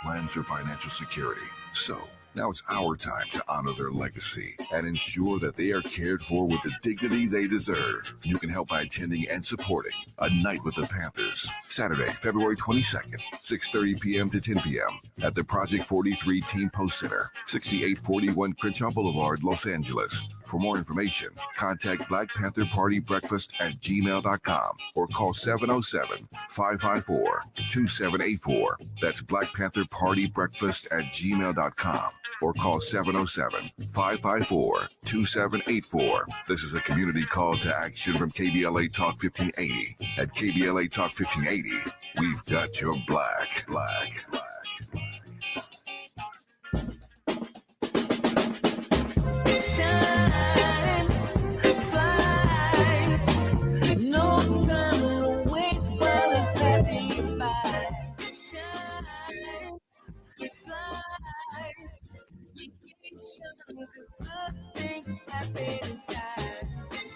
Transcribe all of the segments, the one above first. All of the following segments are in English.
plans their financial security. So, now it's our time to honor their legacy and ensure that they are cared for with the dignity they deserve. You can help by attending and supporting A Night with the Panthers, Saturday, February 22nd, 6:30 p.m. to 10 p.m. at the Project 43 Team Post Center, 6841 Crenshaw Boulevard, Los Angeles. For more information, contact Black Panther Party Breakfast at gmail.com or call 707-554-2784. That's Black Panther Party Breakfast at gmail.com or call 707-554-2784. This is a community call to action from KBLA Talk 1580. At KBLA Talk 1580, we've got your black.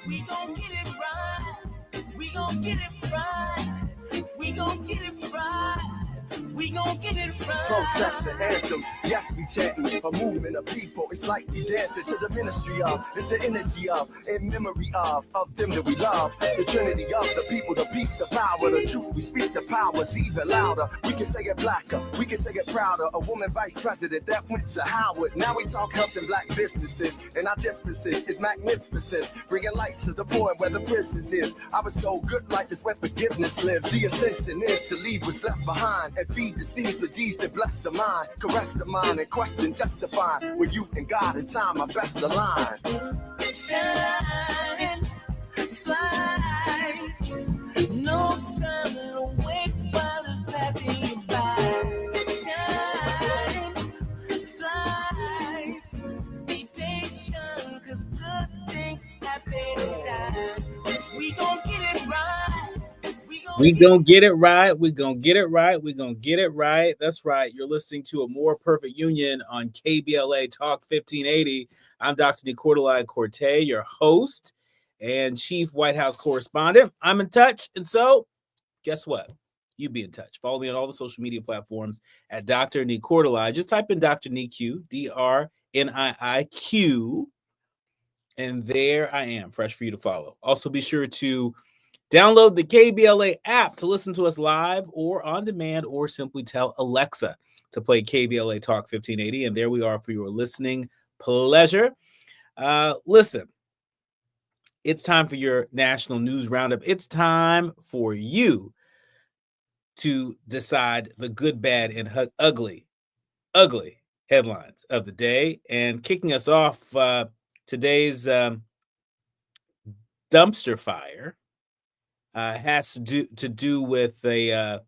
We gon' get it right. We gon' get it right. We gon' get it right. We gon' get it right. Protests and anthems, yes, we chanting a movement of people. It's like we dancing to the ministry of. It's the energy of, in memory of them that we love. The trinity of the people, the peace, the power, the truth. We speak the powers even louder. We can say it blacker, we can say it prouder. A woman vice president that went to Howard. Now we talk helping black businesses, and our differences is magnificent. Bringing light to the point where the business is. I was told good life is where forgiveness lives. The ascension is to leave what's left behind and feed the seeds with deeds that bless the mind, caress the mind, and question justify. With you and God and time, our best align. Shine, flies, no time to waste while it's passing you by. Shine, flies, be patient, cause good things happen in time. We gon' get it right. We gonna get it right. We gonna get it right. We gonna get it right. That's right. You're listening to A More Perfect Union on KBLA Talk 1580. I'm Dr. Nii-Quartelai, your host and chief White House correspondent. I'm in touch, and so guess what? You be in touch. Follow me on all the social media platforms at Dr. Nii-Quartelai. Just type in Dr. Nii-Q, DRNIIQ, and there I am, fresh for you to follow. Also, be sure to download the KBLA app to listen to us live or on demand, or simply tell Alexa to play KBLA Talk 1580. And there we are for your listening pleasure. Listen, it's time for your national news roundup. It's time for you to decide the good, bad, and ugly headlines of the day. And kicking us off, today's dumpster fire has to do with a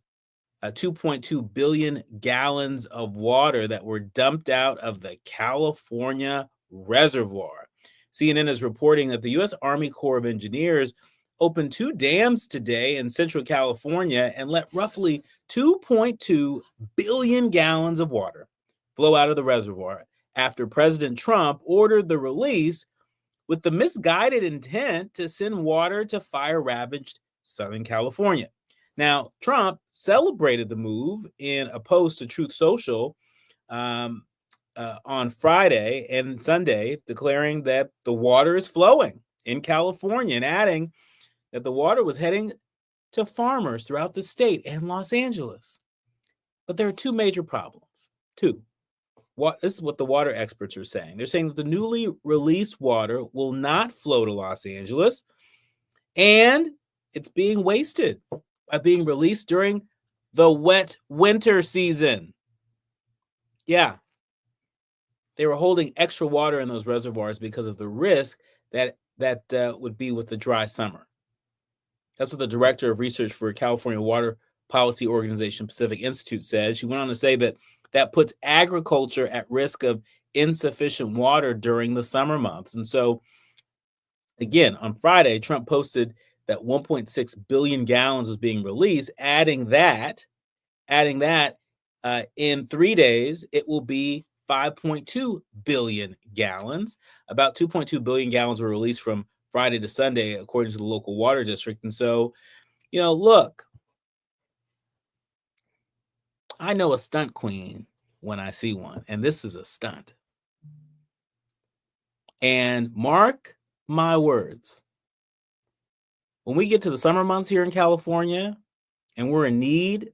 2.2 billion gallons of water that were dumped out of the California reservoir. CNN is reporting that the U.S. Army Corps of Engineers opened 2 dams today in Central California and let roughly 2.2 billion gallons of water flow out of the reservoir after President Trump ordered the release with the misguided intent to send water to fire-ravaged Southern California. Now, Trump celebrated the move in a post to Truth Social on Friday and Sunday, declaring that the water is flowing in California and adding that the water was heading to farmers throughout the state and Los Angeles. But there are 2 major problems. 2. This is what the water experts are saying. They're saying that the newly released water will not flow to Los Angeles, and it's being wasted by being released during the wet winter season. Yeah. They were holding extra water in those reservoirs because of the risk that would be with the dry summer. That's what the director of research for California Water Policy Organization Pacific Institute said. She went on to say that puts agriculture at risk of insufficient water during the summer months. And so, again, on Friday, Trump posted that 1.6 billion gallons was being released, adding that in 3 days, it will be 5.2 billion gallons. About 2.2 billion gallons were released from Friday to Sunday, according to the local water district. And so, look, I know a stunt queen when I see one, and this is a stunt. And mark my words, when we get to the summer months here in California and we're in need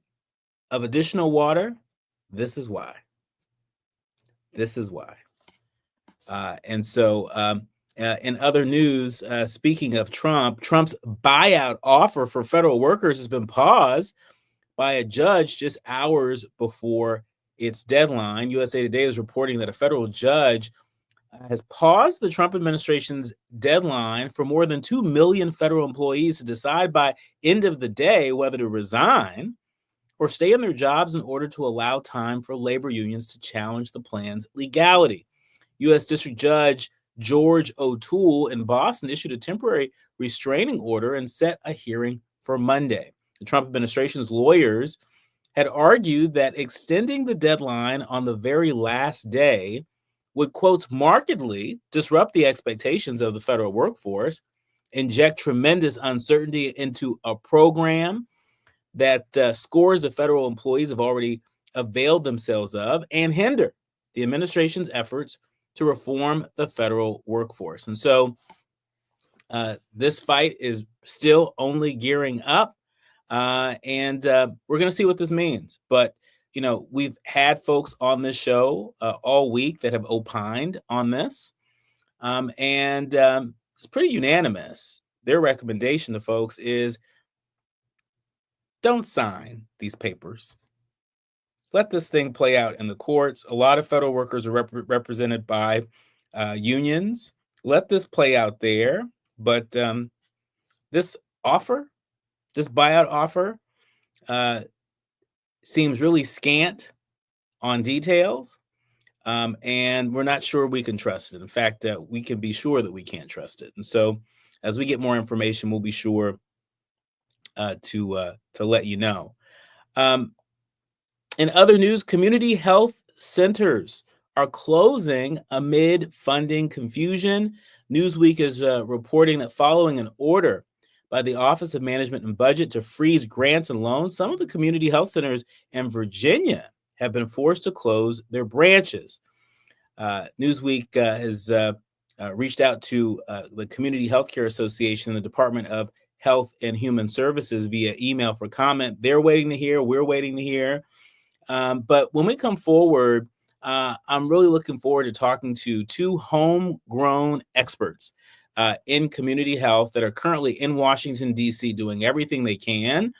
of additional water, this is why. This is why. In other news, speaking of Trump's buyout offer for federal workers has been paused by a judge just hours before its deadline. USA Today is reporting that a federal judge has paused the Trump administration's deadline for more than 2 million federal employees to decide by end of the day whether to resign or stay in their jobs in order to allow time for labor unions to challenge the plan's legality. U.S. District Judge George O'Toole in Boston issued a temporary restraining order and set a hearing for Monday. The Trump administration's lawyers had argued that extending the deadline on the very last day would, quote, markedly disrupt the expectations of the federal workforce, inject tremendous uncertainty into a program that scores of federal employees have already availed themselves of, and hinder the administration's efforts to reform the federal workforce. And so this fight is still only gearing up, and we're going to see what this means. But you know, we've had folks on this show all week that have opined on this, and it's pretty unanimous. Their recommendation to folks is don't sign these papers. Let this thing play out in the courts. A lot of federal workers are represented by unions. Let this play out there. But this buyout offer, seems really scant on details, and we're not sure we can trust it. In fact, we can be sure that we can't trust it. And so as we get more information, we'll be sure to let you know. In other news, community health centers are closing amid funding confusion. Newsweek is reporting that following an order by the Office of Management and Budget to freeze grants and loans, some of the community health centers in Virginia have been forced to close their branches. Newsweek has reached out to the Community Healthcare Association and the Department of Health and Human Services via email for comment. They're waiting to hear. We're waiting to hear. But when we come forward, I'm really looking forward to talking to two homegrown experts in community health that are currently in Washington, D.C., doing everything they can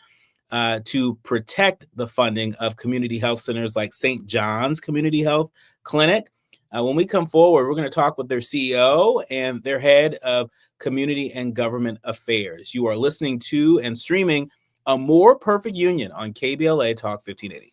to protect the funding of community health centers like St. John's Community Health Clinic. When we come forward, we're going to talk with their CEO and their head of community and government affairs. You are listening to and streaming A More Perfect Union on KBLA Talk 1580.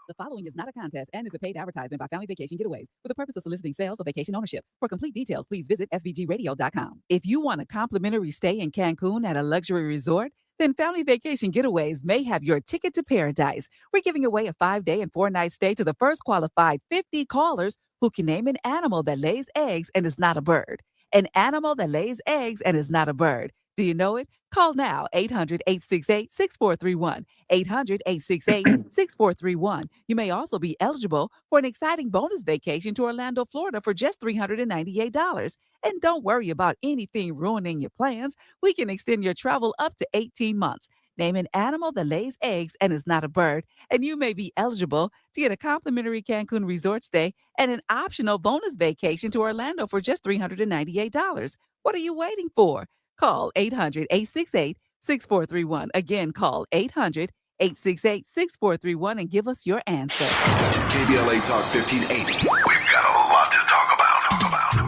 The following is not a contest and is a paid advertisement by Family Vacation Getaways for the purpose of soliciting sales of vacation ownership. For complete details, please visit fvgradio.com. If you want a complimentary stay in Cancun at a luxury resort, then Family Vacation Getaways may have your ticket to paradise. We're giving away a 5-day and 4-night stay to the first qualified 50 callers who can name an animal that lays eggs and is not a bird. An animal that lays eggs and is not a bird. Do you know it? Call now, 800-868-6431, 800-868-6431. You may also be eligible for an exciting bonus vacation to Orlando, Florida for just $398. And don't worry about anything ruining your plans. We can extend your travel up to 18 months. Name an animal that lays eggs and is not a bird, and you may be eligible to get a complimentary Cancun resort stay and an optional bonus vacation to Orlando for just $398. What are you waiting for? Call 800-868-6431. Again, call 800-868-6431 and give us your answer. KBLA Talk 1580. We've got a lot to talk about.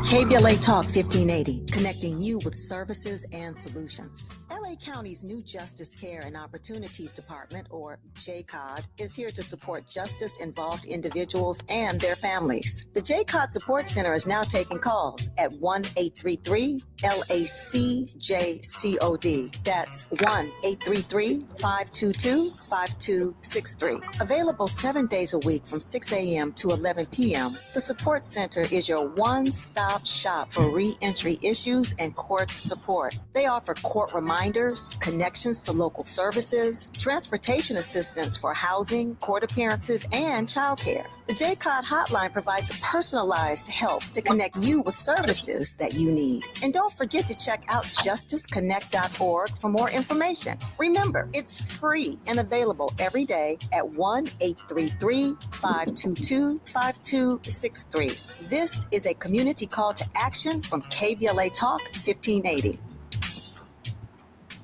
KBLA Talk 1580, connecting you with services and solutions. LA County's new Justice Care and Opportunities Department, or JCOD, is here to support justice-involved individuals and their families. The JCOD Support Center is now taking calls at 1-833-LACJCOD. That's 1-833-522-5263. Available 7 days a week from 6 a.m. to 11 p.m., the Support Center is your one-stop one-stop shop for re-entry issues and court support. They offer court reminders, connections to local services, transportation assistance for housing, court appearances, and childcare. The JCOD hotline provides personalized help to connect you with services that you need. And don't forget to check out justiceconnect.org for more information. Remember, it's free and available every day at 1-833-522-5263. This is a community call to action from KBLA Talk 1580.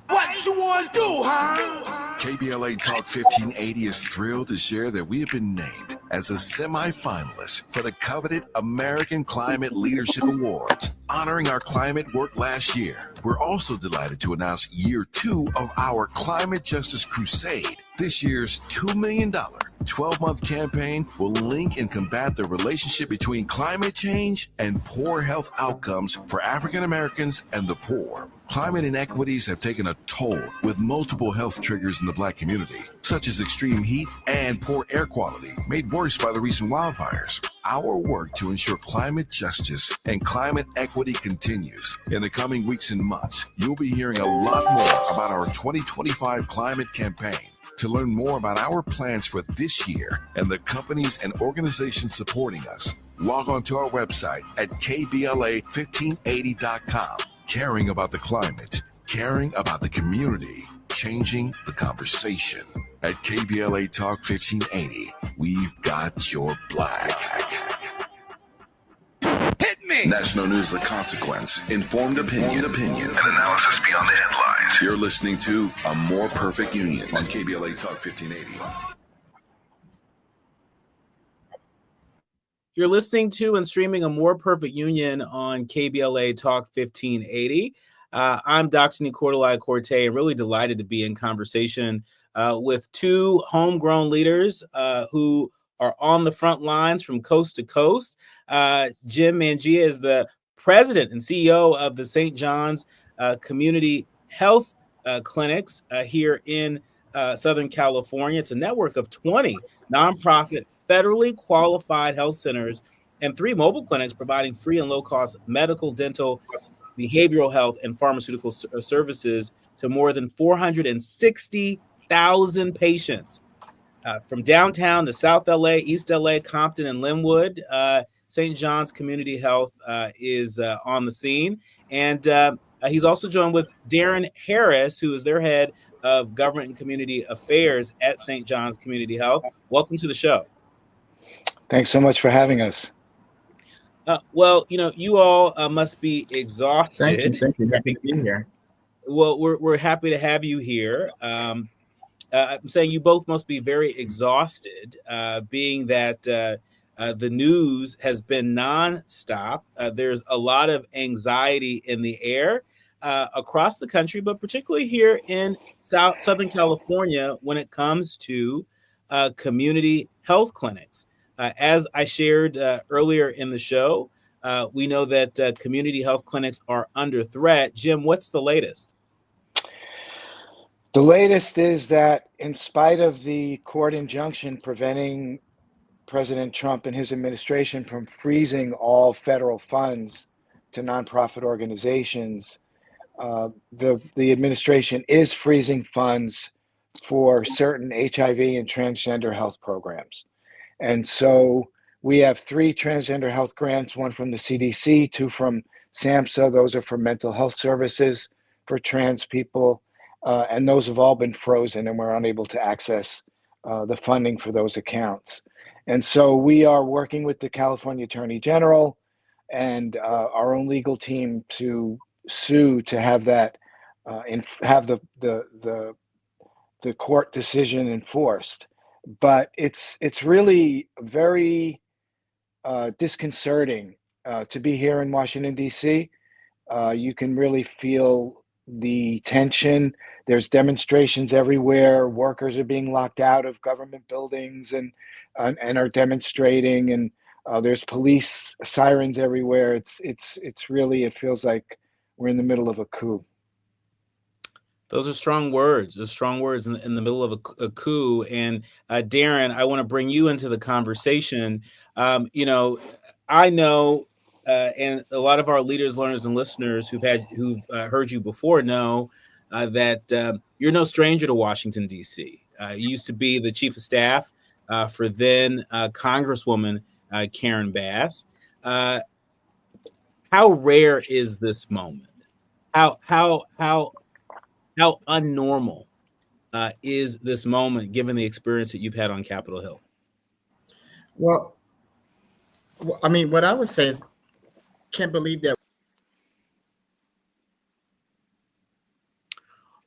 What you want to do, huh? KBLA Talk 1580 is thrilled to share that we have been named as a semi-finalist for the coveted American Climate Leadership Awards, honoring our climate work last year. We're also delighted to announce year 2 of our Climate Justice Crusade. This year's $2 million 12-month campaign will link and combat the relationship between climate change and poor health outcomes for African Americans and the poor. Climate inequities have taken a toll with multiple health triggers in the Black community, such as extreme heat and poor air quality, made worse by the recent wildfires. Our work to ensure climate justice and climate equity continues. In the coming weeks and months, you'll be hearing a lot more about our 2025 climate campaign. To learn more about our plans for this year and the companies and organizations supporting us, log on to our website at kbla1580.com. Caring about the climate, caring about the community, changing the conversation. At KBLA Talk 1580, we've got your Black. Hit me! National news, the consequence, informed opinion, and analysis beyond the headlines. You're listening to A More Perfect Union on KBLA Talk 1580. You're listening to and streaming A More Perfect Union on KBLA Talk 1580. I'm Dr. Nii-Quartelai, and really delighted to be in conversation with two homegrown leaders who are on the front lines from coast to coast. Jim Mangia is the president and CEO of the St. John's Community Health Clinics here in Southern California. It's a network of 20 nonprofit, federally qualified health centers and 3 mobile clinics providing free and low-cost medical, dental, behavioral health, and pharmaceutical services to more than 460,000 patients. From downtown to South LA, East LA, Compton, and Linwood, St. John's Community Health is on the scene. And he's also joined with Darryn Harris, who is their head of Government and Community Affairs at St. John's Community Health. Welcome to the show. Thanks so much for having us. Well, you all must be exhausted. Thank you. Happy to be here. Well, we're happy to have you here. I'm saying you both must be very exhausted, being that the news has been nonstop. There's a lot of anxiety in the air across the country, but particularly here in Southern California when it comes to community health clinics. As I shared earlier in the show, we know that community health clinics are under threat. Jim, what's the latest? The latest is that in spite of the court injunction preventing President Trump and his administration from freezing all federal funds to nonprofit organizations, the administration is freezing funds for certain HIV and transgender health programs. And so we have 3 transgender health grants, 1 from the CDC, 2 from SAMHSA. Those are for mental health services for trans people. And those have all been frozen, and we're unable to access the funding for those accounts. And so we are working with the California Attorney General and our own legal team to sue to have that have the court decision enforced. But it's really very disconcerting to be here in Washington, D.C. You can really feel the tension. There's demonstrations everywhere. Workers are being locked out of government buildings and are demonstrating, and there's police sirens everywhere. It's really, it feels like we're in the middle of a coup. Those are strong words. Those strong words in the middle of a coup. And Darryn, I want to bring you into the conversation. I know and a lot of our leaders, learners, and listeners who've heard you before know that you're no stranger to Washington D.C. You used to be the chief of staff for then Congresswoman Karen Bass. How rare is this moment? How unnormal is this moment given the experience that you've had on Capitol Hill? Well, I mean, what I would say is, can't believe that.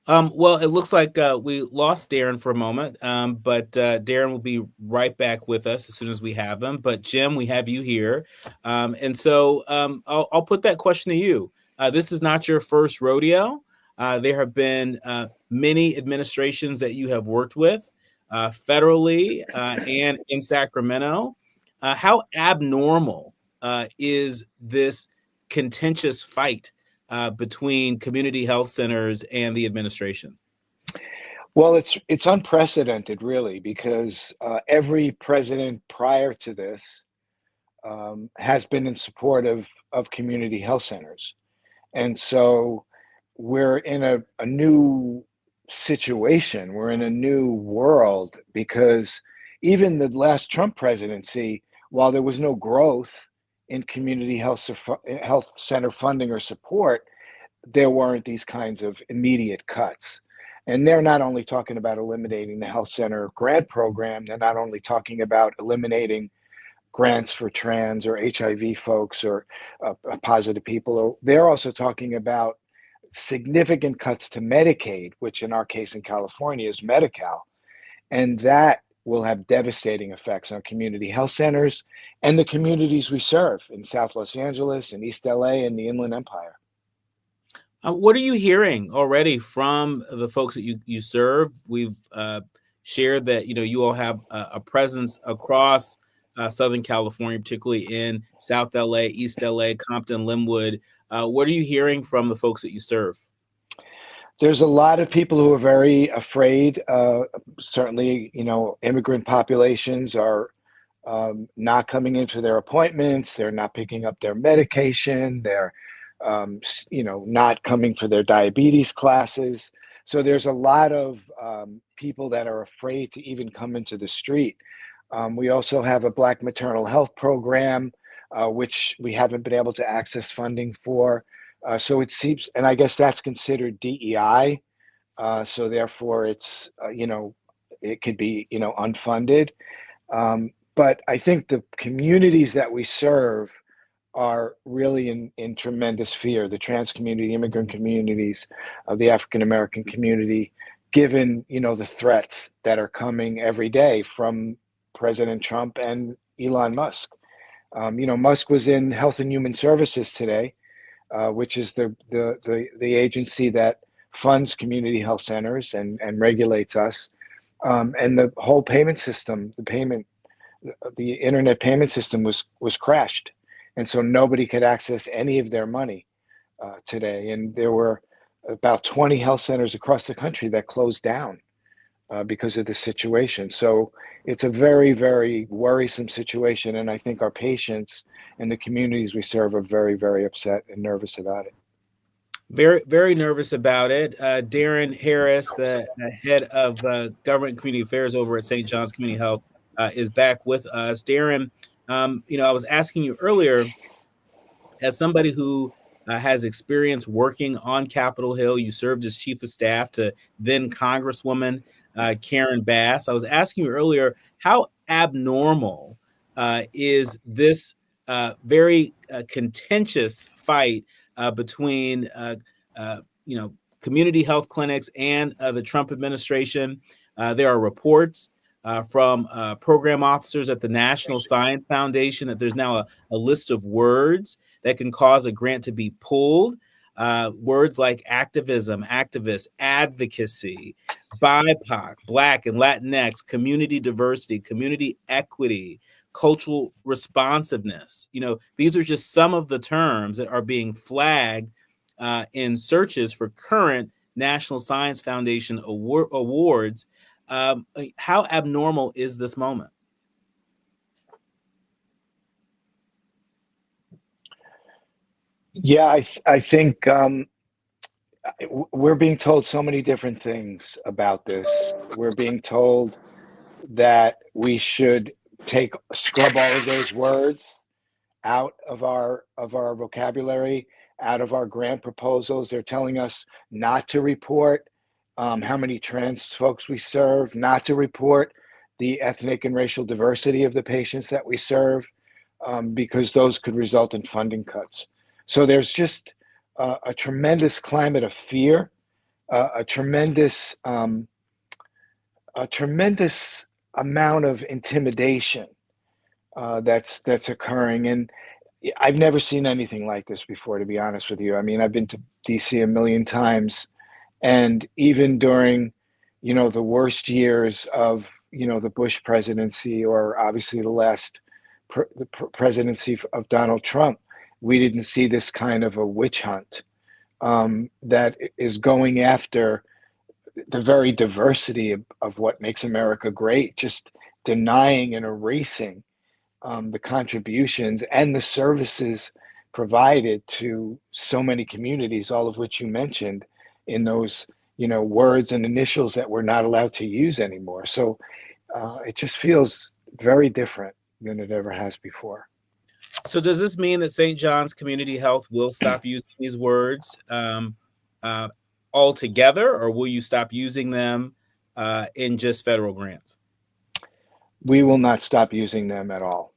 Well, it looks like we lost Darryn for a moment, but Darryn will be right back with us as soon as we have him. But Jim, we have you here, and so I'll put that question to you. This is not your first rodeo. There have been many administrations that you have worked with federally and in Sacramento. How abnormal is this contentious fight between community health centers and the administration? Well, it's unprecedented, really, because every president prior to this has been in support of community health centers, and so we're in a new situation. We're in a new world because even the last Trump presidency, while there was no growth in community health center funding or support, there weren't these kinds of immediate cuts. And they're not only talking about eliminating the health center grant program, they're not only talking about eliminating grants for trans or HIV folks or positive people, they're also talking about significant cuts to Medicaid, which in our case in California is Medi-Cal. And that will have devastating effects on community health centers and the communities we serve in South Los Angeles and East LA and the Inland Empire. What are you hearing already from the folks that you serve? We've shared that you all have a presence across Southern California, particularly in South LA, East LA, Compton, Linwood. What are you hearing from the folks that you serve? There's a lot of people who are very afraid. Certainly, immigrant populations are not coming in for their appointments. They're not picking up their medication. They're not coming for their diabetes classes. So there's a lot of people that are afraid to even come into the street. We also have a Black maternal health program, which we haven't been able to access funding for. So it seems, and I guess that's considered DEI. So therefore it's, it could be, unfunded. But I think the communities that we serve are really in tremendous fear. The trans community, immigrant communities, the African American community, given the threats that are coming every day from President Trump and Elon Musk. Musk was in Health and Human Services today, which is the agency that funds community health centers and regulates us, and the whole payment system, the internet payment system was crashed. And so nobody could access any of their money today. And there were about 20 health centers across the country that closed down because of the situation. So it's a very, very worrisome situation. And I think our patients and the communities we serve are very, very upset and nervous about it. Very, very nervous about it. Darryn Harris, the head of government and community affairs over at St. John's Community Health, is back with us. Darryn, I was asking you earlier, as somebody who has experience working on Capitol Hill, you served as chief of staff to then Congresswoman Karen Bass. I was asking you earlier, how abnormal is this very contentious fight between community health clinics and the Trump administration? There are reports from program officers at the National Science Foundation that there's now a list of words that can cause a grant to be pulled. Words like activism, activist, advocacy, BIPOC, Black and Latinx, community diversity, community equity, cultural responsiveness. These are just some of the terms that are being flagged in searches for current National Science Foundation awards. How abnormal is this moment? Yeah, I think we're being told so many different things about this. We're being told that we should scrub all of those words out of our vocabulary, out of our grant proposals. They're telling us not to report how many trans folks we serve, not to report the ethnic and racial diversity of the patients that we serve, because those could result in funding cuts. So there's just a tremendous climate of fear, a tremendous amount of intimidation that's occurring, and I've never seen anything like this before, to be honest with you. I mean, I've been to DC a million times, and even during, the worst years of, the Bush presidency, or obviously the presidency of Donald Trump, we didn't see this kind of a witch hunt that is going after the very diversity of what makes America great, just denying and erasing the contributions and the services provided to so many communities, all of which you mentioned in those, words and initials that we're not allowed to use anymore. So it just feels very different than it ever has before. So does this mean that St. John's Community Health will stop using these words uh, altogether, or will you stop using them in just federal grants? We will not stop using them at all.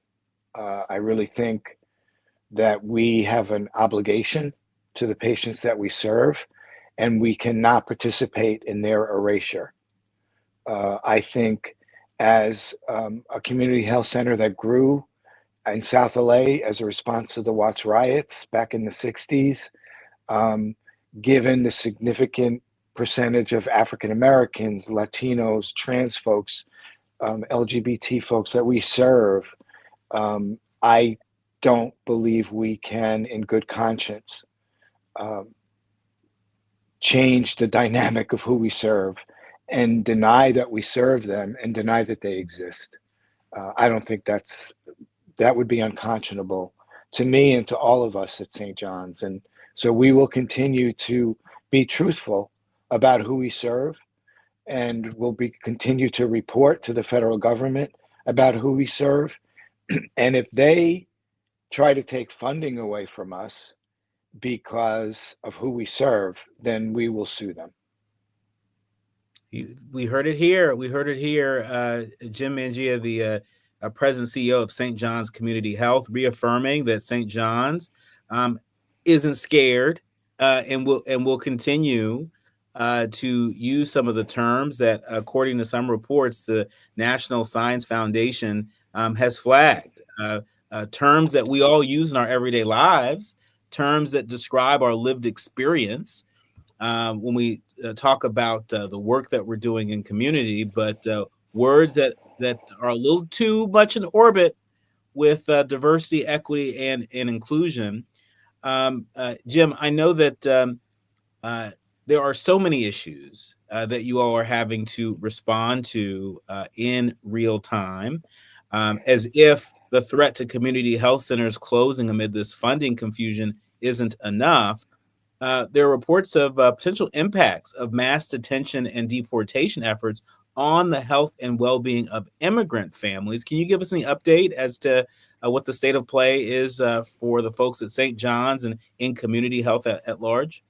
I really think that we have an obligation to the patients that we serve, and we cannot participate in their erasure. I think as a community health center that grew in South LA as a response to the Watts riots back in the 60s, um, given the significant percentage of African Americans, Latinos, trans folks, LGBT folks that we serve, I don't believe we can, in good conscience, um, change the dynamic of who we serve and deny that we serve them and deny that they exist. I don't think that would be unconscionable to me and to all of us at St. John's. And so we will continue to be truthful about who we serve, and we'll continue to report to the federal government about who we serve. And if they try to take funding away from us because of who we serve, then we will sue them. We heard it here. We heard it here. Jim Mangia, the president CEO of St. John's Community Health, reaffirming that St. John's isn't scared and will continue to use some of the terms that, according to some reports, the National Science Foundation has flagged. Terms that we all use in our everyday lives, terms that describe our lived experience when we talk about the work that we're doing in community, but words that are a little too much in orbit with diversity, equity, and inclusion. Jim, I know that there are so many issues that you all are having to respond to in real time, as if the threat to community health centers closing amid this funding confusion isn't enough. There are reports of potential impacts of mass detention and deportation efforts on the health and well-being of immigrant families. Can you give us any update as to what the state of play is for the folks at St. John's and in community health at large?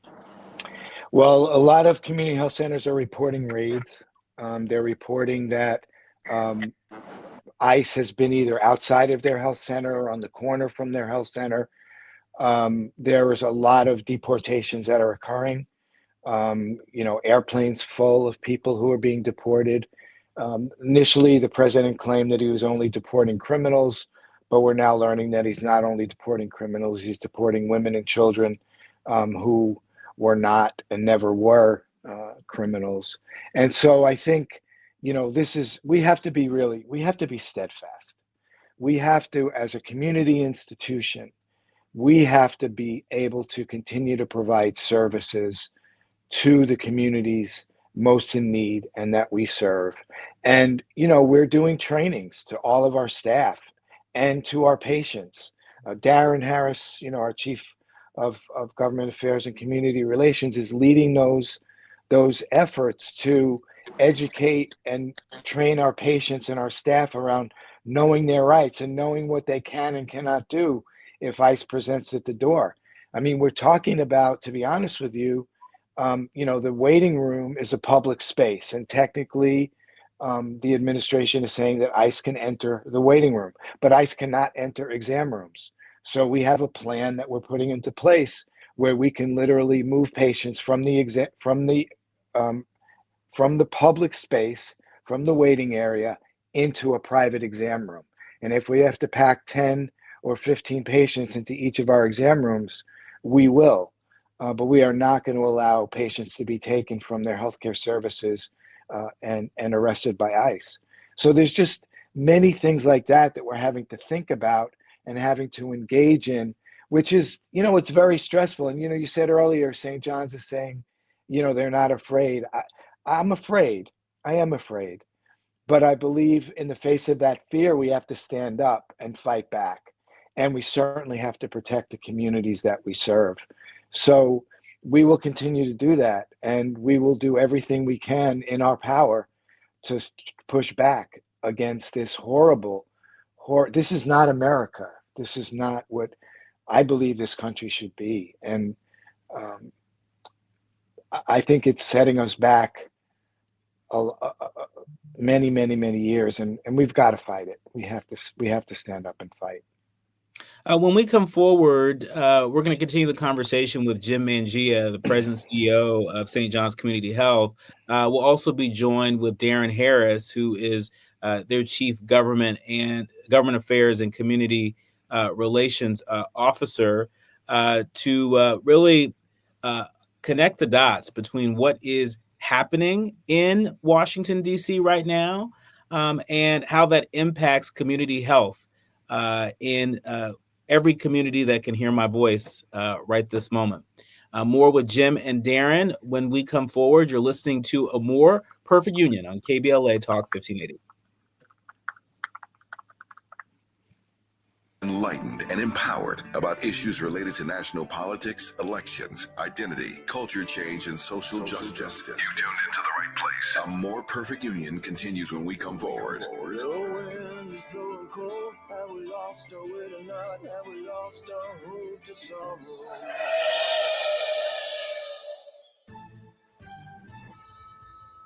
Well, a lot of community health centers are reporting raids. They're reporting that ICE has been either outside of their health center or on the corner from their health center. There is a lot of deportations that are occurring. Airplanes full of people who are being deported. Initially, the president claimed that he was only deporting criminals, but we're now learning that he's not only deporting criminals, he's deporting women and children who were not and never were criminals. And so I think, we have to be steadfast. We have to, as a community institution, we have to be able to continue to provide services to the communities most in need and that we serve. And, we're doing trainings to all of our staff and to our patients. Darryn Harris, our chief of Government Affairs and Community Relations, is leading those efforts to educate and train our patients and our staff around knowing their rights and knowing what they can and cannot do if ICE presents at the door. I mean, we're talking about, to be honest with you, the waiting room is a public space, and technically the administration is saying that ICE can enter the waiting room, but ICE cannot enter exam rooms. So we have a plan that we're putting into place where we can literally move patients from the public space, from the waiting area, into a private exam room. And if we have to pack 10 or 15 patients into each of our exam rooms, we will. But we are not going to allow patients to be taken from their healthcare services and arrested by ICE. So there's just many things like that we're having to think about and having to engage in, which is, it's very stressful. And, you said earlier, St. John's is saying, they're not afraid. I'm afraid. I am afraid. But I believe in the face of that fear, we have to stand up and fight back. And we certainly have to protect the communities that we serve. So we will continue to do that. And we will do everything we can in our power to push back against this horrible. This is not America. This is not what I believe this country should be. And I think it's setting us back many, many, many years, and we've got to fight it. We have to stand up and fight. When we come forward, we're going to continue the conversation with Jim Mangia, the president and CEO of St. John's Community Health. We'll also be joined with Darryn Harris, who is their chief government affairs and community relations officer, to really connect the dots between what is happening in Washington, D.C. right now, and how that impacts community health in every community that can hear my voice right this moment. More with Jim and Darryn when we come forward. You're listening to A More Perfect Union on KBLA Talk 1580. Enlightened and empowered about issues related to national politics, elections, identity, culture change, and social justice. You tuned into the right place. A More Perfect Union continues when we come forward.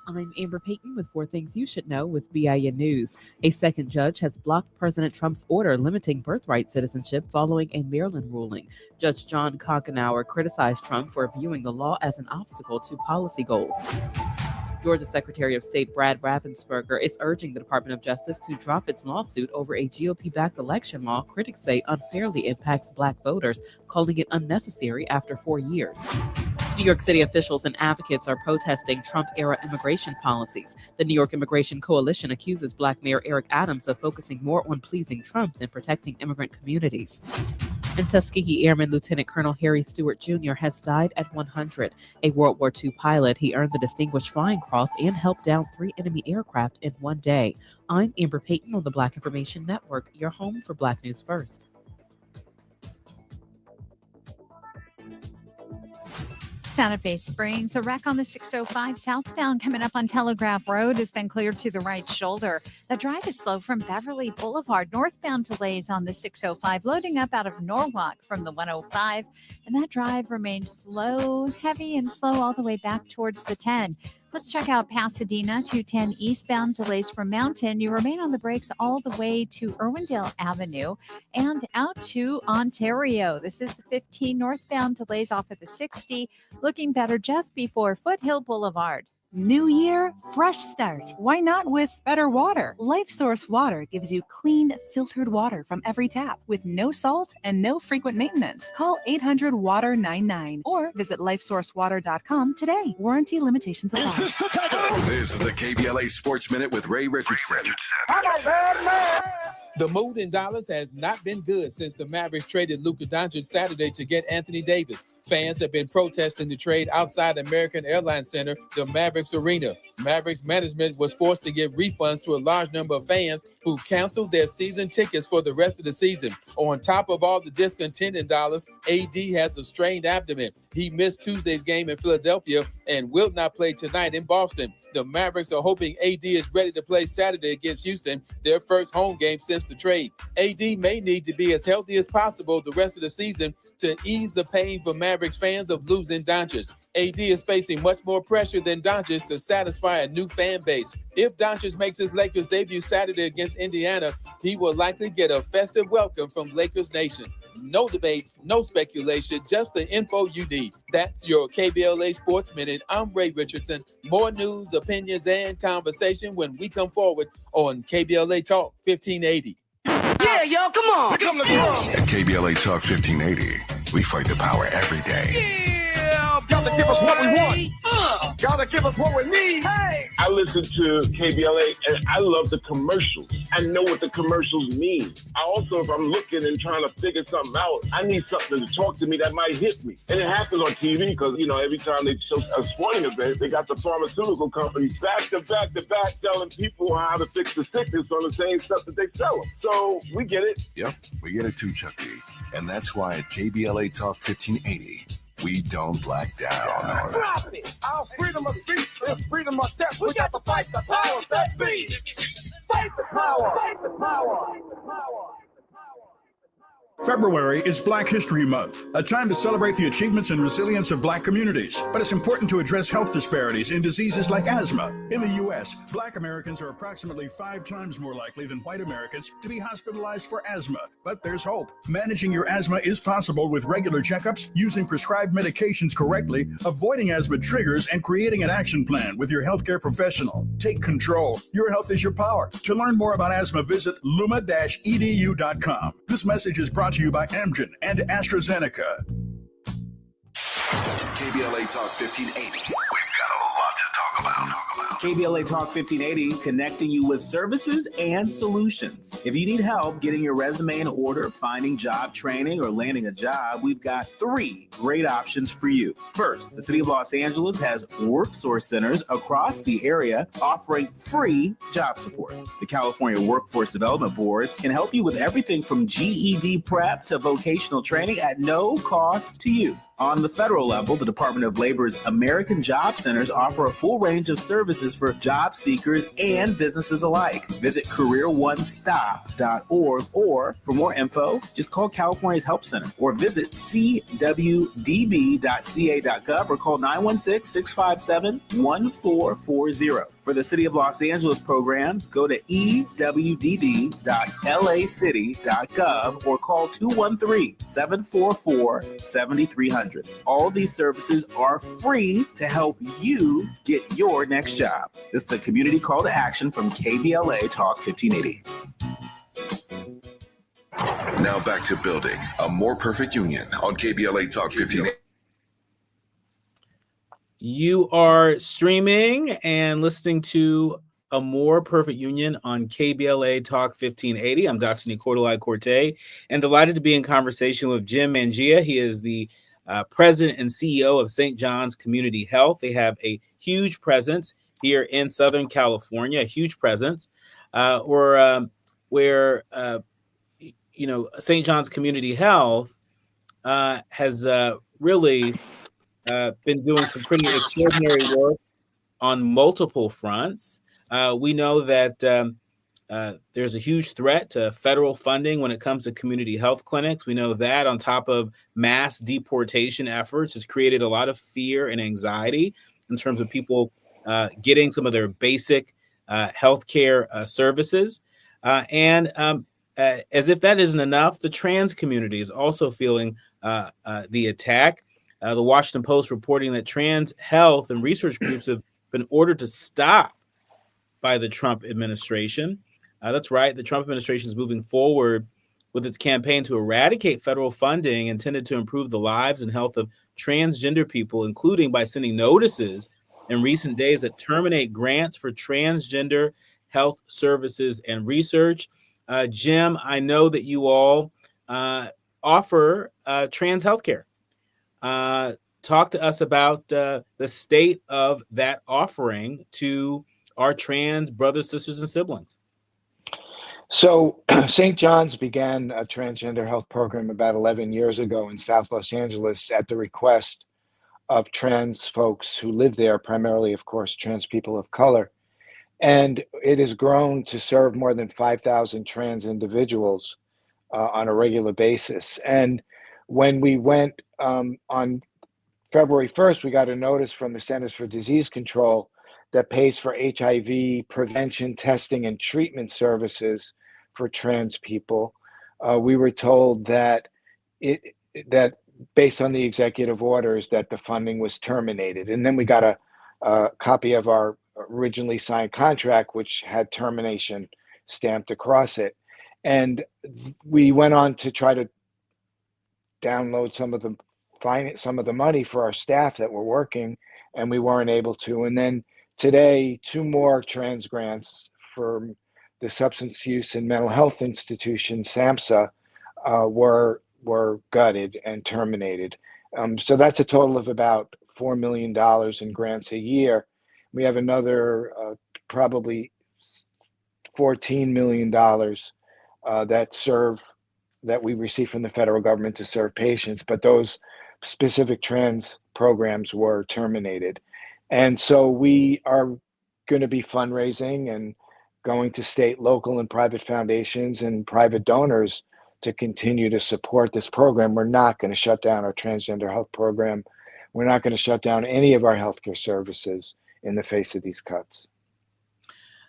I'm Amber Payton with 4 Things You Should Know with BIN News. A second judge has blocked President Trump's order limiting birthright citizenship following a Maryland ruling. Judge John Kochenauer criticized Trump for viewing the law as an obstacle to policy goals. Georgia Secretary of State Brad Raffensperger is urging the Department of Justice to drop its lawsuit over a GOP-backed election law critics say unfairly impacts Black voters, calling it unnecessary after 4 years. New York City officials and advocates are protesting Trump-era immigration policies. The New York Immigration Coalition accuses Black Mayor Eric Adams of focusing more on pleasing Trump than protecting immigrant communities. And Tuskegee Airman Lieutenant Colonel Harry Stewart Jr. has died at 100. A World War II pilot, he earned the Distinguished Flying Cross and helped down 3 enemy aircraft in one day. I'm Amber Payton on the Black Information Network, your home for Black News First. Santa Fe Springs, a wreck on the 605 southbound coming up on Telegraph Road has been cleared to the right shoulder. The drive is slow from Beverly Boulevard. Northbound delays on the 605, loading up out of Norwalk from the 105. And that drive remains slow, heavy and slow all the way back towards the 10. Let's check out Pasadena, 210 eastbound delays from Mountain. You remain on the brakes all the way to Irwindale Avenue and out to Ontario. This is the 15 northbound delays off of the 60, looking better just before Foothill Boulevard. New year, fresh start. Why not with better water? LifeSource Water gives you clean, filtered water from every tap with no salt and no frequent maintenance. Call 800-WATER-99 or visit lifesourcewater.com today. Warranty limitations apply. This is the KBLA Sports Minute with Ray Richardson. I'm a bad man. The mood in Dallas has not been good since the Mavericks traded Luka Doncic Saturday to get Anthony Davis. Fans have been protesting the trade outside American Airlines Center, the Mavericks Arena. Mavericks management was forced to give refunds to a large number of fans who canceled their season tickets for the rest of the season. On top of all the discontent in Dallas, AD has a strained abdomen. He missed Tuesday's game in Philadelphia and will not play tonight in Boston. The Mavericks are hoping AD is ready to play Saturday against Houston, their first home game since the trade. AD may need to be as healthy as possible the rest of the season to ease the pain for Mavericks fans of losing Doncic. AD is facing much more pressure than Doncic to satisfy a new fan base. If Doncic makes his Lakers debut Saturday against Indiana, he will likely get a festive welcome from Lakers Nation. No debates, no speculation, just the info you need. That's your KBLA Sports Minute. I'm Ray Richardson. More news, opinions, and conversation when we come forward on KBLA Talk 1580. Yeah, y'all, come on. Pick up the drums. At KBLA Talk 1580, we fight the power every day. Yeah, gotta give us what we want. Gotta give us what we need. Hey. I listen to KBLA and I love the commercials. I know what the commercials mean. I also, if I'm looking and trying to figure something out, I need something to talk to me that might hit me. And it happens on TV because, you know, every time they show a sporting event, they got the pharmaceutical companies back to back telling people how to fix the sickness on the same stuff that they sell them. So we get it. Yep, we get it too, Chuck D. And that's why at KBLA Talk 1580, we don't black down. Drop it. Our freedom of speech is freedom of death. We got to fight the powers that be. Fight the power. Fight the power. Fight the power. February is Black History Month, a time to celebrate the achievements and resilience of Black communities. But it's important to address health disparities in diseases like asthma. In the U.S., Black Americans are approximately 5 times more likely than white Americans to be hospitalized for asthma. But there's hope. Managing your asthma is possible with regular checkups, using prescribed medications correctly, avoiding asthma triggers, and creating an action plan with your healthcare professional. Take control. Your health is your power. To learn more about asthma, visit luma-edu.com. This message is brought to you by Amgen and AstraZeneca. KBLA Talk 1580. We've got a lot to talk about. KBLA Talk 1580, connecting you with services and solutions. If you need help getting your resume in order, finding job training, or landing a job, we've got 3 great options for you. First, the City of Los Angeles has work source centers across the area offering free job support. The California Workforce Development Board can help you with everything from GED prep to vocational training at no cost to you. On the federal level, the Department of Labor's American Job Centers offer a full range of services for job seekers and businesses alike. Visit careeronestop.org, or for more info, just call California's Help Center or visit cwdb.ca.gov or call 916-657-1440. For the City of Los Angeles programs, go to ewdd.lacity.gov or call 213-744-7300. All these services are free to help you get your next job. This is a community call to action from KBLA Talk 1580. Now back to building a more perfect union on KBLA Talk 1580. You are streaming and listening to A More Perfect Union on KBLA Talk 1580. I'm Dr. Nii-Quartelai and delighted to be in conversation with Jim Mangia. He is the president and CEO of St. John's Community Health. They have a huge presence here in Southern California, a huge presence where St. John's Community Health has really been doing some pretty extraordinary work on multiple fronts. We know that there's a huge threat to federal funding when it comes to community health clinics. We know that, on top of mass deportation efforts, has created a lot of fear and anxiety in terms of people getting some of their basic healthcare services. And as if that isn't enough, the trans community is also feeling the attack. The Washington Post reporting that trans health and research groups have been ordered to stop by the Trump administration. That's right. The Trump administration is moving forward with its campaign to eradicate federal funding intended to improve the lives and health of transgender people, including by sending notices in recent days that terminate grants for transgender health services and research. Jim, I know that you all offer trans healthcare. Talk to us about the state of that offering to our trans brothers, sisters, and siblings. So St. John's began a transgender health program about 11 years ago in South Los Angeles at the request of trans folks who live there, primarily, of course, trans people of color. And it has grown to serve more than 5,000 trans individuals on a regular basis. And when we went on February 1st, we got a notice from the Centers for Disease Control that pays for HIV prevention, testing, and treatment services for trans people. We were told that that based on the executive orders that the funding was terminated. And then we got a copy of our originally signed contract, which had termination stamped across it. And we went on to try to download some of the money for our staff that were working, and we weren't able to. And then today, 2 more trans grants from the Substance Use and Mental Health Institution, SAMHSA, were gutted and terminated. So that's a total of about $4 million in grants a year. We have another probably $14 million that we receive from the federal government to serve patients, but those specific trans programs were terminated. And so we are going to be fundraising and going to state, local, and private foundations and private donors to continue to support this program. We're not going to shut down our transgender health program. We're not going to shut down any of our healthcare services in the face of these cuts.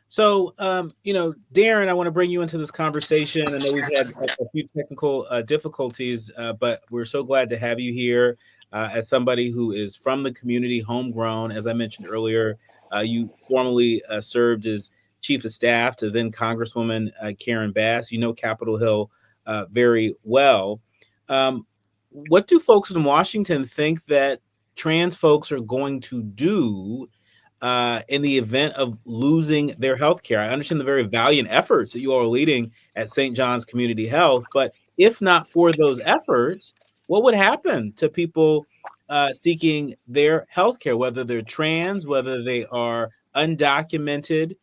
So, Darryn, I want to bring you into this conversation. I know we've had a few technical difficulties, but we're so glad to have you here as somebody who is from the community, homegrown. As I mentioned earlier, you formerly served as chief of staff to then Congresswoman Karen Bass. You know Capitol Hill very well. What do folks in Washington think that trans folks are going to do in the event of losing their health care? I understand the very valiant efforts that you all are leading at St. John's Community Health, but if not for those efforts, what would happen to people seeking their health care, whether they're trans, whether they are undocumented,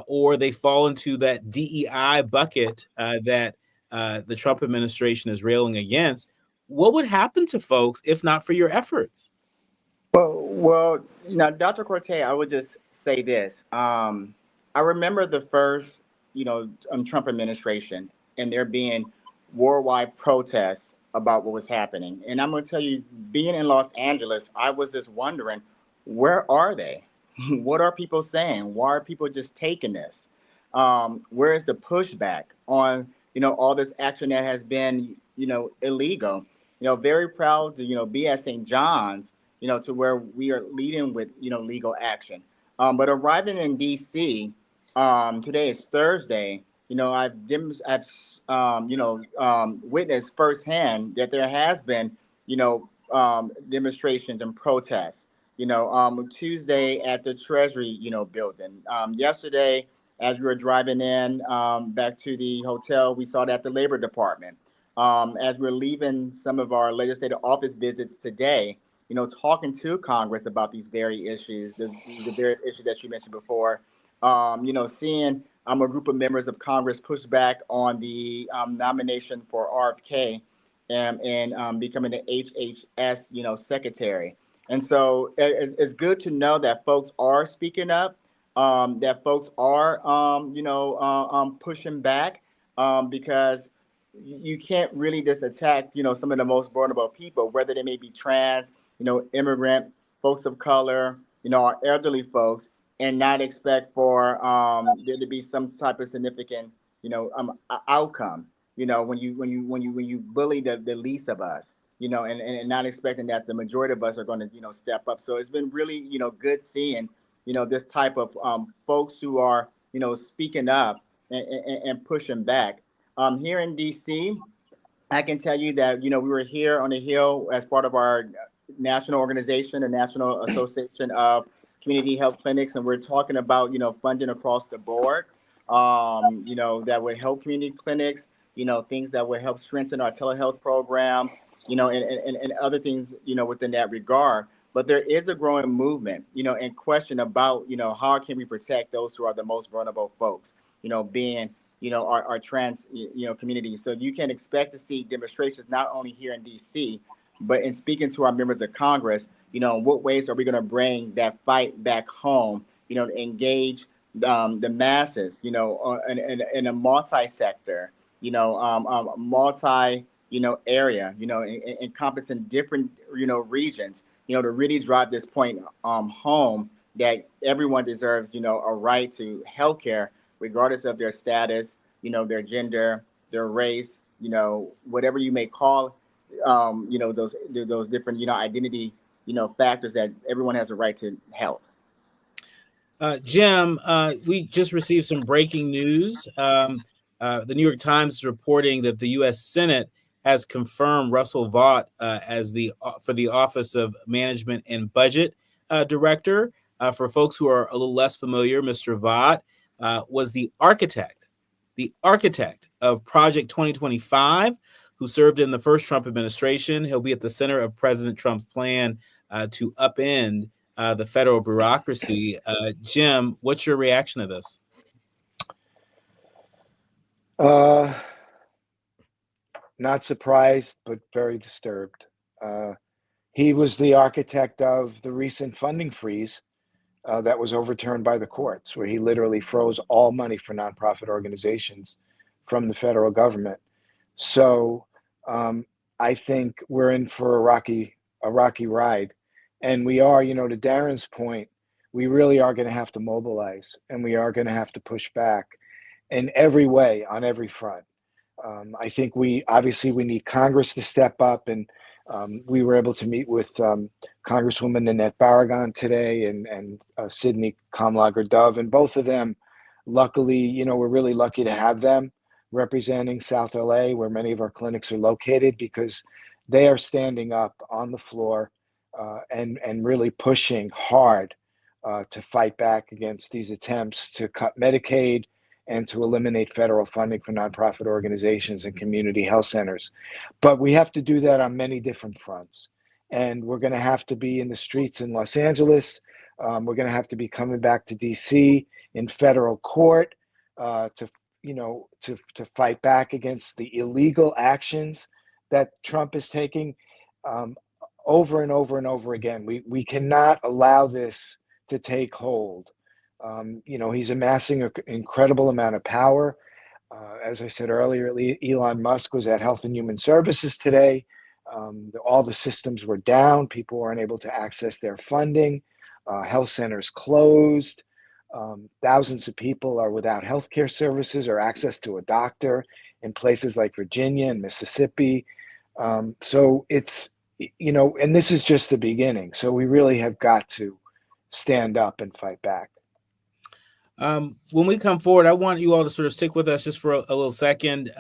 or they fall into that DEI bucket that the Trump administration is railing against? What would happen to folks if not for your efforts? Well, Dr. Quartelai, I would just say this. I remember the first, Trump administration and there being worldwide protests about what was happening. And I'm going to tell you, being in Los Angeles, I was just wondering, where are they? What are people saying? Why are people just taking this? Where is the pushback on, all this action that has been, illegal? Very proud to, be at St. John's, to where we are leading with, legal action. But arriving in D.C., today is Thursday, I've witnessed firsthand that there has been, demonstrations and protests, Tuesday at the Treasury, building. Yesterday, as we were driving in back to the hotel, we saw that at the Labor Department. As we're leaving some of our legislative office visits today, talking to Congress about these very issues, the various issues that you mentioned before, seeing a group of members of Congress push back on the nomination for RFK and becoming the HHS, secretary. And so it's good to know that folks are speaking up, that folks are, pushing back because you can't really just attack, some of the most vulnerable people, whether they may be trans, immigrant, folks of color, our elderly folks, and not expect for there to be some type of significant, outcome. When you bully the least of us, and not expecting that the majority of us are going to, step up. So it's been really, good seeing, this type of folks who are, speaking up and pushing back. Here in D.C., I can tell you that, we were here on the Hill as part of our national organization, the National Association of Community Health Clinics, and we're talking about, funding across the board. that would help community clinics, things that would help strengthen our telehealth programs, and other things, within that regard. But there is a growing movement, and question about, how can we protect those who are the most vulnerable folks, being, our trans, community. So you can expect to see demonstrations not only here in DC, but in speaking to our members of Congress, in what ways are we going to bring that fight back home, engage the masses, in a multi-sector, multi, area, encompassing different, regions, to really drive this point home that everyone deserves, a right to healthcare, regardless of their status, their gender, their race, whatever you may call, those different, identity, factors, that everyone has a right to health. Jim, we just received some breaking news. The New York Times is reporting that the U.S. Senate has confirmed Russell Vought as for the Office of Management and Budget Director. For folks who are a little less familiar, Mr. Vought was the architect of Project 2025, who served in the first Trump administration. He'll be at the center of President Trump's plan to upend the federal bureaucracy. Jim, what's your reaction to this? Not surprised, but very disturbed. He was the architect of the recent funding freeze that was overturned by the courts, where he literally froze all money for nonprofit organizations from the federal government. So I think we're in for a rocky ride. And we are, to Darryn's point, we really are going to have to mobilize, and we are going to have to push back in every way, on every front. I think we need Congress to step up, and we were able to meet with Congresswoman Nanette Barragan today and Sydney Kamlager-Dove, and both of them, luckily, we're really lucky to have them representing South LA, where many of our clinics are located, because they are standing up on the floor and really pushing hard to fight back against these attempts to cut Medicaid and to eliminate federal funding for nonprofit organizations and community health centers. But we have to do that on many different fronts. And we're going to have to be in the streets in Los Angeles. We're going to have to be coming back to DC in federal court to fight back against the illegal actions that Trump is taking over and over and over again. We cannot allow this to take hold. He's amassing an incredible amount of power. As I said earlier, Elon Musk was at Health and Human Services today. All the systems were down. People weren't able to access their funding. Health centers closed. Thousands of people are without healthcare services or access to a doctor in places like Virginia and Mississippi. So it's, and this is just the beginning. So we really have got to stand up and fight back. When we come forward, I want you all to sort of stick with us just for a little second.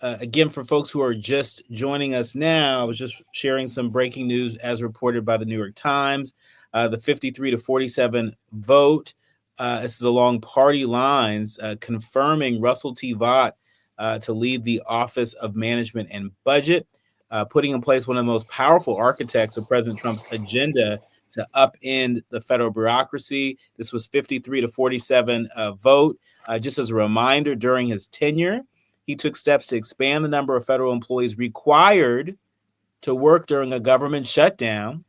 Again, for folks who are just joining us now, I was just sharing some breaking news as reported by the New York Times. The 53-47 vote. This is along party lines, confirming Russell T. Vought to lead the Office of Management and Budget, putting in place one of the most powerful architects of President Trump's agenda to upend the federal bureaucracy. This was 53-47 vote. Just as a reminder, during his tenure, he took steps to expand the number of federal employees required to work during a government shutdown.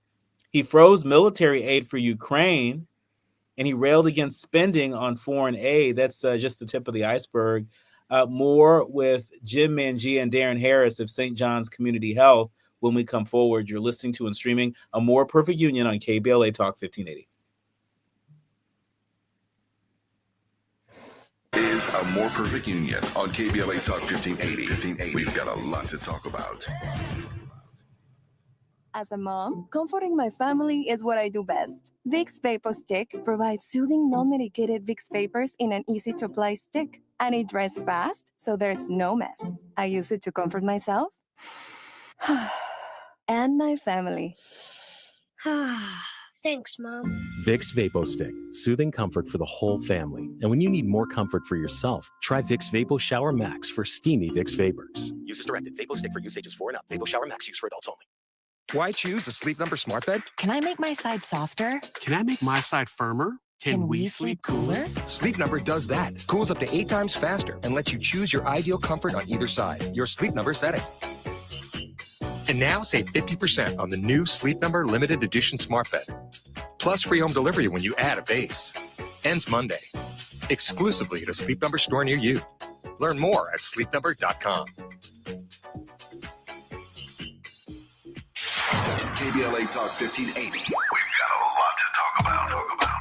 He froze military aid for Ukraine, and he railed against spending on foreign aid. That's just the tip of the iceberg. More with Jim Mangia and Darryn Harris of St. John's Community Health when we come forward. You're listening to and streaming A More Perfect Union on KBLA Talk 1580. Is A More Perfect Union on KBLA Talk 1580. We've got a lot to talk about. As a mom, comforting my family is what I do best. Vicks Vapor Stick provides soothing, non-medicated Vicks Vapors in an easy-to-apply stick. And it dries fast, so there's no mess. I use it to comfort myself and my family. Thanks, Mom. Vicks VapoStick, soothing comfort for the whole family. And when you need more comfort for yourself, try Vicks Vapo Shower Max for steamy Vicks vapors. Use as directed. VapoStick for use ages 4 and up. Vapo Shower Max use for adults only. Why choose a Sleep Number smart bed? Can I make my side softer? Can I make my side firmer? Can we sleep cooler? Sleep Number does that. Cools up to 8 times faster and lets you choose your ideal comfort on either side. Your Sleep Number setting. And now save 50% on the new Sleep Number limited edition smart bed. Plus free home delivery when you add a base. Ends Monday. Exclusively at a Sleep Number store near you. Learn more at sleepnumber.com. KBLA Talk 1580. We've got a lot to talk about.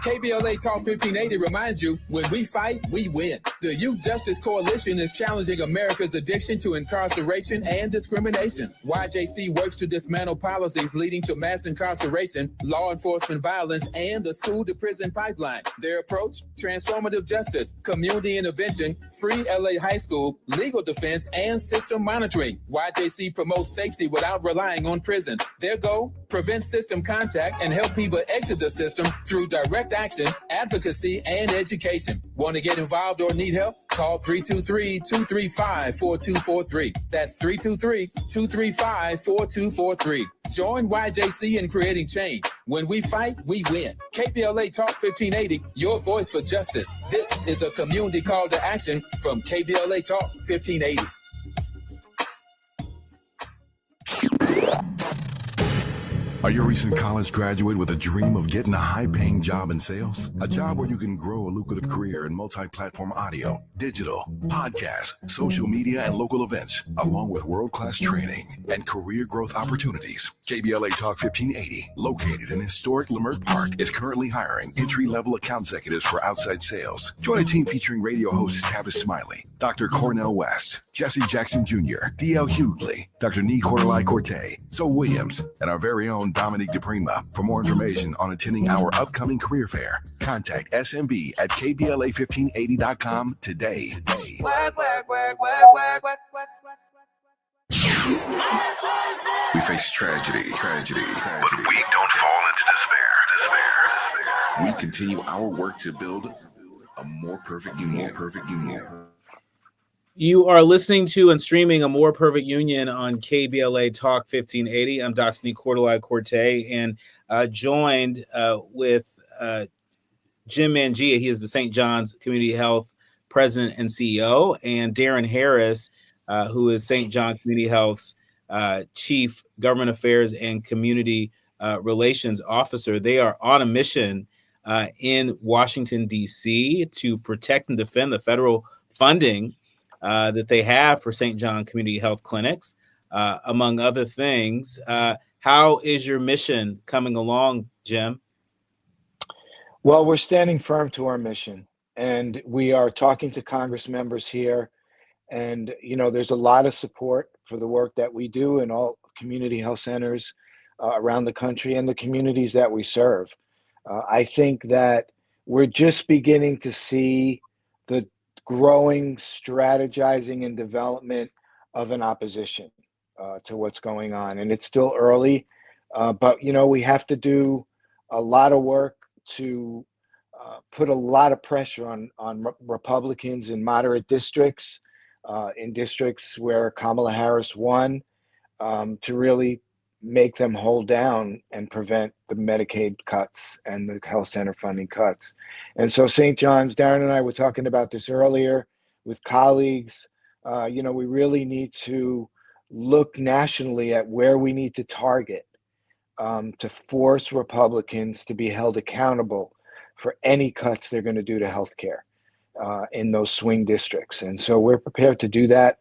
KBLA Talk 1580 reminds you, when we fight, we win. The Youth Justice Coalition is challenging America's addiction to incarceration and discrimination. YJC works to dismantle policies leading to mass incarceration, law enforcement violence, and the school-to-prison pipeline. Their approach, transformative justice, community intervention, free LA high school, legal defense, and system monitoring. YJC promotes safety without relying on prisons. Their goal, prevent system contact and help people exit the system through direct action, advocacy, and education. Want to get involved or need help? Call 323-235-4243. That's 323-235-4243. Join YJC in creating change. When we fight, we win. KBLA Talk 1580, your voice for justice. This is a community call to action from KBLA Talk 1580. Are you a recent college graduate with a dream of getting a high-paying job in sales? A job where you can grow a lucrative career in multi-platform audio, digital, podcasts, social media, and local events, along with world-class training and career growth opportunities. KBLA Talk 1580, located in historic Leimert Park, is currently hiring entry-level account executives for outside sales. Join a team featuring radio hosts Tavis Smiley, Dr. Cornell West, Jesse Jackson Jr., D.L. Hughley, Dr. Nii-Quartelai Corte, Zoe Williams, and our very own Dominique DePrima. For more information on attending our upcoming career fair, contact SMB at KBLA1580.com today. Work. We face tragedy, but we don't fall into despair. We continue our work to build a more perfect union. You are listening to and streaming A More Perfect Union on KBLA Talk 1580. I'm Dr. Nii-Quartelai Corte, and joined with Jim Mangia. He is the St. John's Community Health President and CEO, and Darryn Harris, who is St. John Community Health's Chief Government Affairs and Community Relations Officer. They are on a mission in Washington, D.C. to protect and defend the federal funding that they have for St. John Community Health Clinics, among other things. How is your mission coming along, Jim? Well, we're standing firm to our mission, and we are talking to Congress members here. And, there's a lot of support for the work that we do in all community health centers around the country and the communities that we serve. I think that we're just beginning to see the growing strategizing and development of an opposition to what's going on. And it's still early, but, we have to do a lot of work to put a lot of pressure on Republicans in moderate districts, in districts where Kamala Harris won, to really make them hold down and prevent the Medicaid cuts and the health center funding cuts. And so St. John's, Darryn and I were talking about this earlier with colleagues. We really need to look nationally at where we need to target to force Republicans to be held accountable for any cuts they're going to do to healthcare in those swing districts. And so we're prepared to do that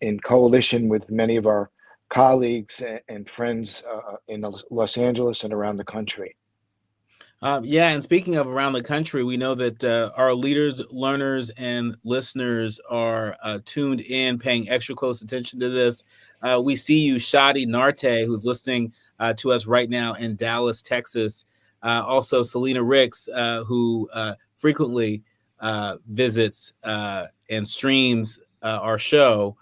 in coalition with many of our colleagues and friends in Los Angeles and around the country. And speaking of around the country, we know that our leaders, learners, and listeners are tuned in, paying extra close attention to this. We see you, Shadi Narte, who's listening to us right now in Dallas, Texas. Also, Selena Ricks, who frequently visits and streams our show.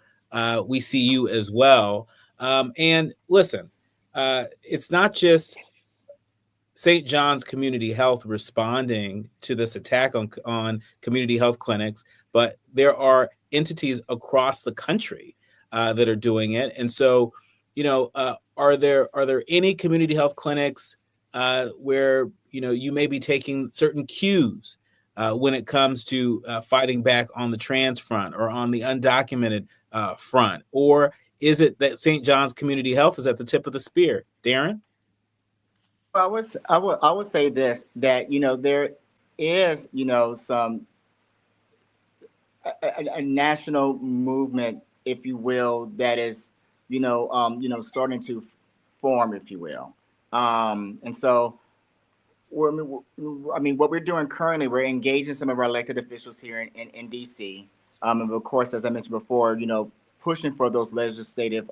We see you as well. And listen, it's not just St. John's Community Health responding to this attack on community health clinics, but there are entities across the country that are doing it. And so, are there any community health clinics where you may be taking certain cues when it comes to fighting back on the trans front or on the undocumented front, or is it that St. John's Community Health is at the tip of the spear, Darryn? I would say this, that there is some a national movement, if you will, that is starting to form, if you will, and so what we're doing currently, we're engaging some of our elected officials here in DC, and of course, as I mentioned before, pushing for those legislative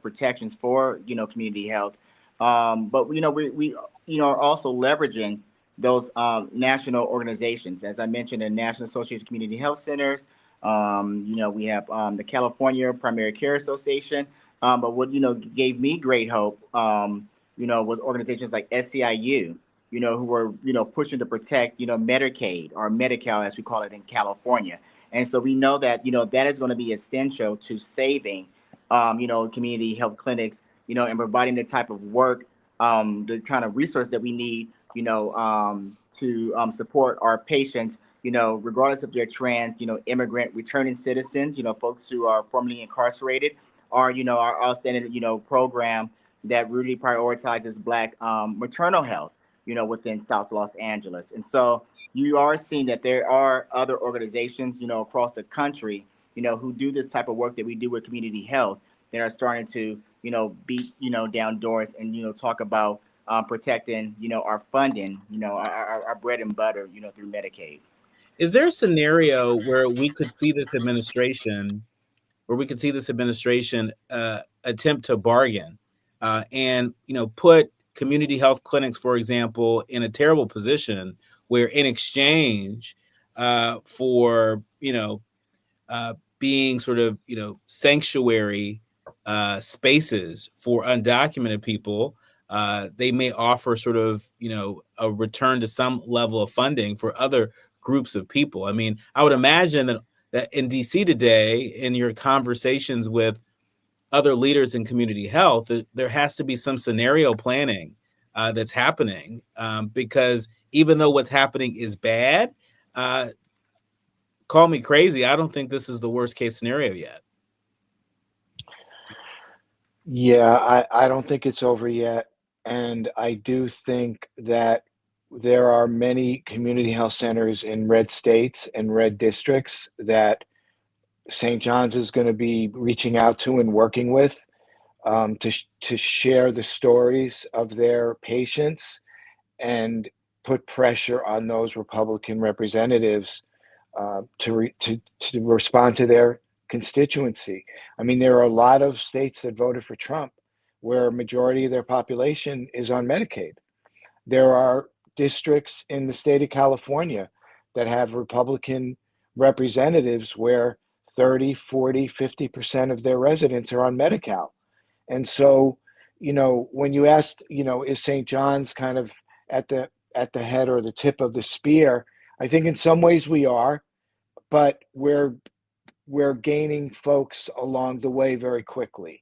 protections for community health. But we are also leveraging those national organizations. As I mentioned, the National Association of Community Health Centers. We have the California Primary Care Association. But what gave me great hope, was organizations like SCIU, who were pushing to protect Medicaid, or Medi-Cal as we call it in California. And so we know that that is going to be essential to saving community health clinics, and providing the type of work, the kind of resource that we need, to support our patients, regardless if they're trans, immigrant, returning citizens, folks who are formerly incarcerated, or our outstanding, program that really prioritizes Black maternal health, within South Los Angeles. And so you are seeing that there are other organizations, across the country, who do this type of work that we do with community health, that are starting to, beat, down doors and, talk about protecting, our funding, our bread and butter, through Medicaid. Is there a scenario where we could see this administration, attempt to bargain and put community health clinics, for example, in a terrible position where, in exchange for being sort of sanctuary spaces for undocumented people, they may offer sort of a return to some level of funding for other groups of people? I mean, I would imagine that in DC today, in your conversations with other leaders in community health, there has to be some scenario planning that's happening, because even though what's happening is bad, call me crazy, I don't think this is the worst case scenario yet. Yeah, I don't think it's over yet. And I do think that there are many community health centers in red states and red districts that St. John's is going to be reaching out to and working with, to share the stories of their patients and put pressure on those Republican representatives to respond to their constituency. I mean, there are a lot of states that voted for Trump where a majority of their population is on Medicaid. There are districts in the state of California that have Republican representatives where 30, 40, 50% of their residents are on Medi-Cal. And so, when you asked, is St. John's kind of at the head or the tip of the spear? I think in some ways we are, but we're gaining folks along the way very quickly.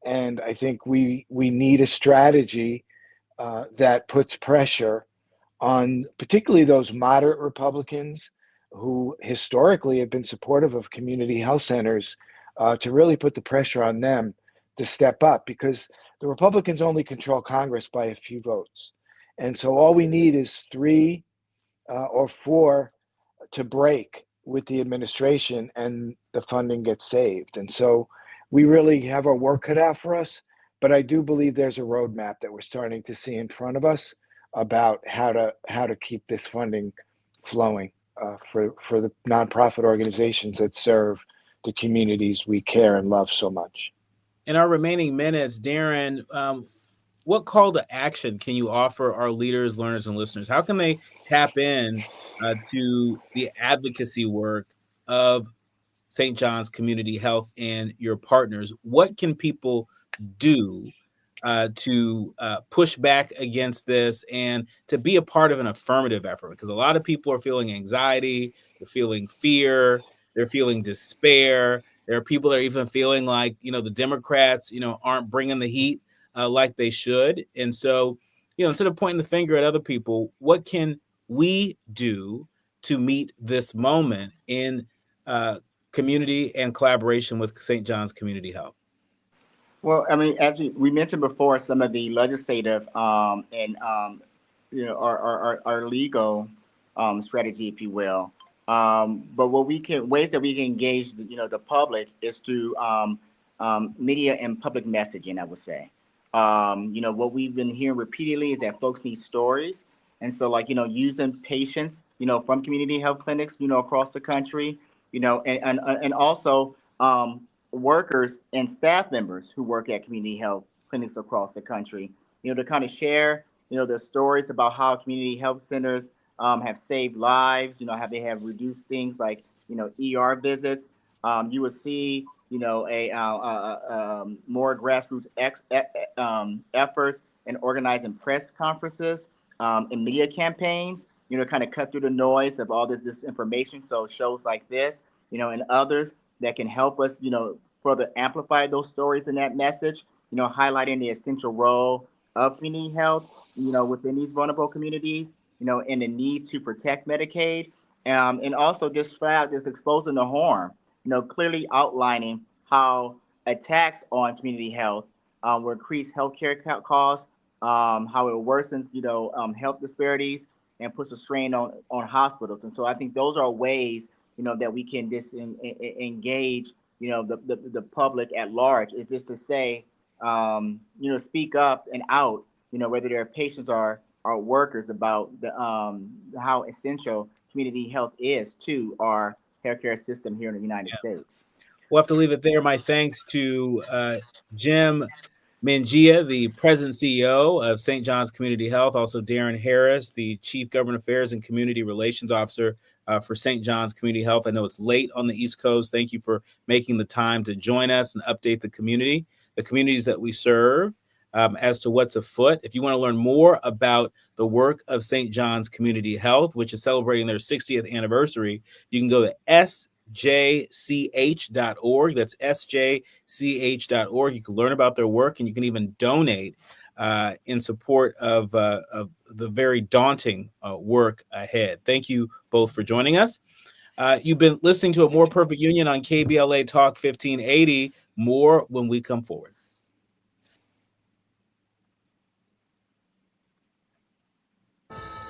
And I think we need a strategy that puts pressure on particularly those moderate Republicans who historically have been supportive of community health centers, to really put the pressure on them to step up, because the Republicans only control Congress by a few votes. And so all we need is 3 or 4 to break with the administration, and the funding gets saved. And so we really have our work cut out for us, but I do believe there's a roadmap that we're starting to see in front of us about how to keep this funding flowing for the nonprofit organizations that serve the communities we care and love so much. In our remaining minutes, Darryn, what call to action can you offer our leaders, learners, and listeners? How can they tap in to the advocacy work of St. John's Community Health and your partners? What can people do to push back against this and to be a part of an affirmative effort, because a lot of people are feeling anxiety, they're feeling fear, they're feeling despair. There are people that are even feeling like, the Democrats, aren't bringing the heat like they should. And so, instead of pointing the finger at other people, what can we do to meet this moment in community and collaboration with St. John's Community Health? Well, I mean, as we mentioned before, some of the legislative and our legal strategy, if you will. But ways that we can engage the public is through media and public messaging, I would say. What we've been hearing repeatedly is that folks need stories, and so using patients from community health clinics across the country, and also workers and staff members who work at community health clinics across the country, to kind of share, their stories about how community health centers have saved lives, how they have reduced things like, ER visits. You will see, more grassroots efforts in organizing press conferences and media campaigns, kind of cut through the noise of all this disinformation. So shows like this, and others that can help us, further amplify those stories and that message, highlighting the essential role of community health, within these vulnerable communities, and the need to protect Medicaid, and also just exposing the harm, clearly outlining how attacks on community health will increase healthcare costs, how it worsens, health disparities and puts a strain on hospitals. And so I think those are ways, that we can engage, the public at large. Is this to say, speak up and out, whether they're patients or workers, about how essential community health is to our healthcare system here in the United States. We'll have to leave it there. My thanks to Jim Mangia, the President CEO of St. John's Community Health, also Darryn Harris, the Chief Government Affairs and Community Relations Officer for St. John's Community Health. I know it's late on the East Coast. Thank you for making the time to join us and update the communities that we serve, as to what's afoot. If you want to learn more about the work of St. John's Community Health, which is celebrating their 60th anniversary, you can go to sjch.org. That's sjch.org. You can learn about their work, and you can even donate in support of the very daunting work ahead. Thank you both for joining us. You've been listening to A More Perfect Union on KBLA Talk 1580. More when we come forward.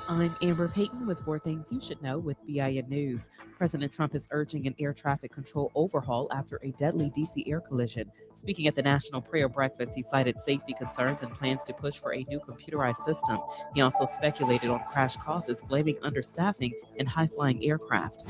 I'm Amber Payton with 4 Things You Should Know with BIN News. President Trump is urging an air traffic control overhaul after a deadly D.C. air collision. Speaking at the National Prayer Breakfast, he cited safety concerns and plans to push for a new computerized system. He also speculated on crash causes, blaming understaffing and high-flying aircraft.